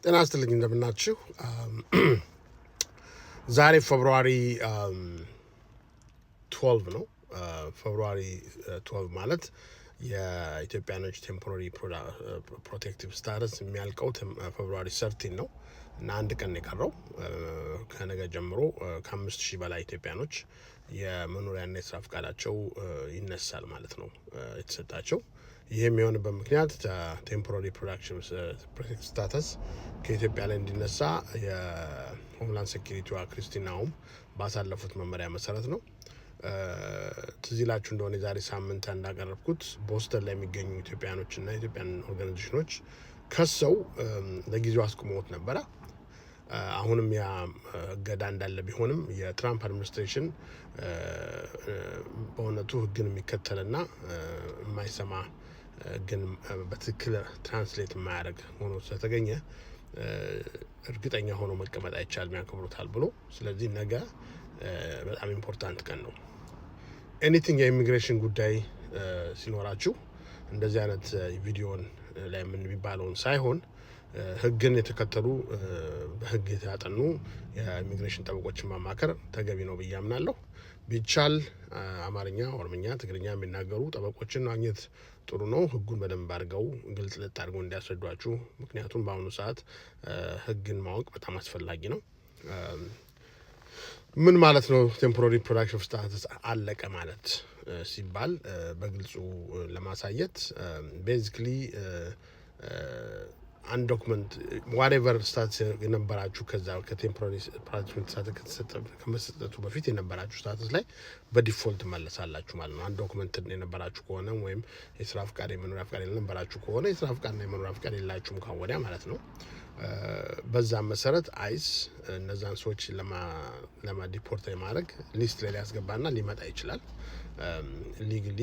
ጤና ይስጥልኝ እንደምናችሁ። ዛሬ ፌብሩዋሪ 12 ነው። ፌብሩዋሪ 12 ማለት የኢትዮጵያኖች ቴምፖራሪ ፕሮቴክቲቭ ስታተስ የሚያልቀው ፌብሩዋሪ 13 ነው እና አንድ ቀን የቀረው ከነገ ጀምሮ ከ5000 በላይ ኢትዮጵያኖች የመኖሪያና የስራ ፈቃዳቸው ይነሳል ማለት ነው የተሰጣቸው። ይህም የሆነበት ምክንያት ቴምፖራሪ ፕሮቴክቲቭ ስታተስ ከኢትዮጵያ ላይ እንዲነሳ የሆምላንድ ሴኩሪቲዋ ክሪስቲን ናኡም ባሳለፉት መመሪያ መሰረት ነው። ትዝ ይላችሁ እንደሆነ የዛሬ ሳምንት እንዳቀረብኩት ቦስተን ላይ የሚገኙ ኢትዮጵያኖችና ኢትዮጵያን ኦርጋናይዜሽኖች ከሰው ለጊዜው አስቆመውት ነበረ። አሁንም ያ እገዳ እንዳለ ቢሆንም የትራምፕ አድሚኒስትሬሽን በእውነቱ ሕግን የሚከተልና የማይሰማ ግን በትክክል ትራንስሌት የማያደርግ ሆኖ ስለተገኘ እርግጠኛ ሆኖ መቀመጥ አይቻልም ያከብሩታል ብሎ። ስለዚህ ነገ በጣም ኢምፖርታንት ቀን ነው። ኤኒቲንግ የኢሚግሬሽን ጉዳይ ሲኖራችሁ እንደዚህ አይነት ቪዲዮን ላይ የሚባለውን ሳይሆን ህግን የተከተሉ በህግ ያጠኑ የኢሚግሬሽን ጠበቆችን ማማከር ተገቢ ነው ብዬ አምናለሁ። ቢቻል አማርኛ፣ ኦሮምኛ፣ ትግርኛ የሚናገሩ ጠበቆችን ማግኘት ጥሩ ነው። ህጉን በደንብ አድርገው ግልጽ አድርገው እንዲያስረዷችሁ። ምክንያቱም በአሁኑ ሰዓት ህግን ማወቅ በጣም አስፈላጊ ነው። ምን ማለት ነው ቴምፖራሪ ፕሮቴክቲቭ ስታተስ አለቀ ማለት ሲባል በግልጹ ለማሳየት ቤዚክሊ አንድ ዶክመንት ዋትኤቨር ስታተስ የነበራችሁ ከዛ ከቴምፖራሪ ፕሮቴክቲቭ ስታተስ ከመሰጠቱ በፊት የነበራችሁ ስታተስ ላይ በዲፎልት መለሳላችሁ ማለት ነው። አንድ ዶክመንት የነበራችሁ ከሆነ ወይም የስራ ፍቃድ የመኖሪያ ፍቃድ የነበራችሁ ከሆነ የስራ ፍቃድና የመኖሪያ ፍቃድ የላችሁም ካወዲያ ማለት ነው። በዛም መሰረት አይስ እነዛን ሰዎች ለማ ዲፖርት የማድረግ ሊስት ላይ ሊያስገባና ሊመጣ ይችላል። ሊግሊ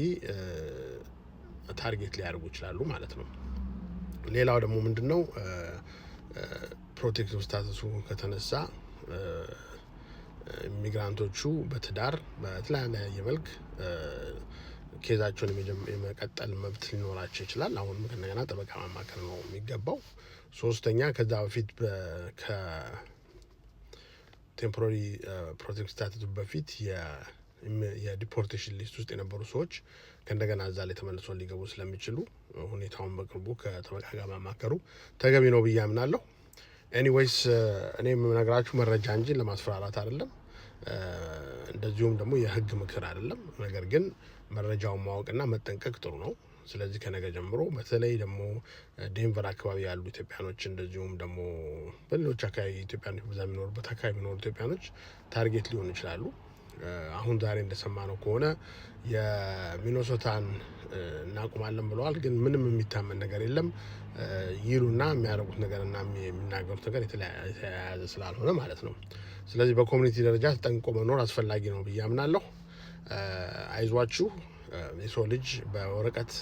ታርጌት ሊያደርጉ ይችላሉ ማለት ነው። ሌላው ደግሞ ምንድነው ፕሮቴክቲቭ ስታተሱ ከተነሳ ኢሚግራንቶቹ በትዳር በተለያየ መልክ ኬዛቸውን የመቀጠል መብት ሊኖራቸው ይችላል። አሁንም ከእንደገና ጠበቃ ማማከር ነው የሚገባው። ሶስተኛ ከዛ በፊት ከቴምፖራሪ ፕሮቴክቲቭ ስታተሱ በፊት የዲፖርቴሽን ሊስት ውስጥ የነበሩ ሰዎች ከእንደገና እዛ ላይ ተመልሰው ሊገቡ ስለሚችሉ ሁኔታውን በቅርቡ ከጠበቃ ጋር ማማከሩ ተገቢ ነው ብዬ አምናለሁ። ኤኒዌይስ እኔ የምነግራችሁ መረጃ እንጂ ለማስፈራራት አይደለም፣ እንደዚሁም ደግሞ የህግ ምክር አይደለም። ነገር ግን መረጃውን ማወቅና መጠንቀቅ ጥሩ ነው። ስለዚህ ከነገ ጀምሮ በተለይ ደግሞ ዴንቨር አካባቢ ያሉ ኢትዮጵያኖች እንደዚሁም ደግሞ በሌሎች አካባቢ ኢትዮጵያኖች በዛ የሚኖሩበት አካባቢ የሚኖሩ ኢትዮጵያኖች ታርጌት ሊሆኑ ይችላሉ። አሁን ዛሬ እንደሰማነው ከሆነ የሚኒሶታን እናቁማለን ብለዋል። ግን ምንም የሚታመን ነገር የለም ይሉና የሚያደርጉት ነገርና የሚናገሩት ነገር የተያያዘ ስላልሆነ ማለት ነው። ስለዚህ በኮሚኒቲ ደረጃ ተጠንቅቆ መኖር አስፈላጊ ነው ብዬ አምናለሁ። አይዟችሁ። የሰው ልጅ በወረቀት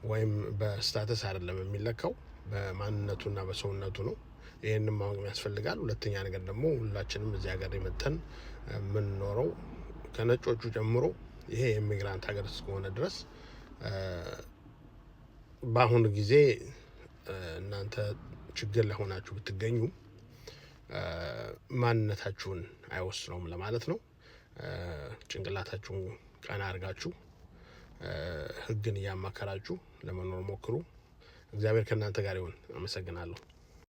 ወይም በስታተስ አይደለም የሚለካው፣ በማንነቱና በሰውነቱ ነው። ይህንን ማወቅ ያስፈልጋል። ሁለተኛ ነገር ደግሞ ሁላችንም እዚህ ሀገር የመጠን የምንኖረው ከነጮቹ ጀምሮ ይሄ የኢሚግራንት ሀገር እስከሆነ ድረስ በአሁኑ ጊዜ እናንተ ችግር ላይ ሆናችሁ ብትገኙ ማንነታችሁን አይወስነውም ለማለት ነው። ጭንቅላታችሁን ቀና አድርጋችሁ ህግን እያማከራችሁ ለመኖር ሞክሩ። እግዚአብሔር ከእናንተ ጋር ይሁን። አመሰግናለሁ።